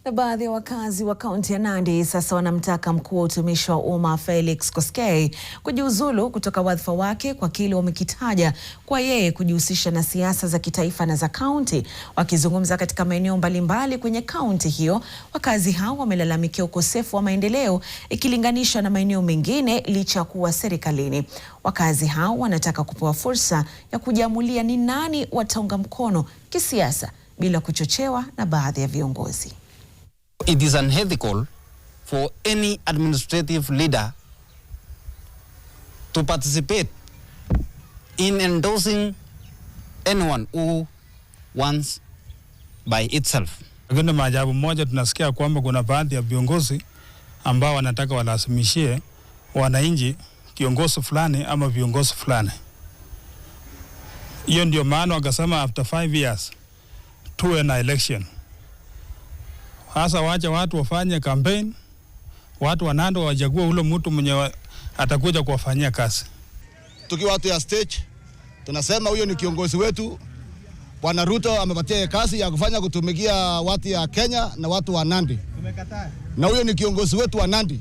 Na baadhi ya wakazi wa kaunti ya Nandi sasa wanamtaka mkuu wa utumishi wa umma Felix Koskei kujiuzulu kutoka wadhifa wake kwa kile wamekitaja kwa yeye kujihusisha na siasa za kitaifa na za kaunti. Wakizungumza katika maeneo mbalimbali kwenye kaunti hiyo, wakazi hao wamelalamikia ukosefu wa maendeleo ikilinganishwa na maeneo mengine licha ya kuwa serikalini. Wakazi hao wanataka kupewa fursa ya kujiamulia ni nani wataunga mkono kisiasa bila kuchochewa na baadhi ya viongozi. It is unethical for any administrative leader to participate in endorsing anyone who wants by itself. Lakini maajabu moja tunasikia kwamba kuna baadhi ya viongozi ambao wanataka walasimishie wananchi kiongozi fulani ama viongozi fulani. Hiyo ndio maana wakasema after 5 years tuwe na election. Hasa wacha watu wafanye campaign, watu wa Nandi wachague ule mtu mwenye atakuja kuwafanyia kazi. Tukiwa watu ya stage, tunasema huyo ni kiongozi wetu. Bwana Ruto amepatia kazi ya kufanya kutumikia watu ya Kenya na watu wa Nandi. Na huyo ni kiongozi wetu wa Nandi.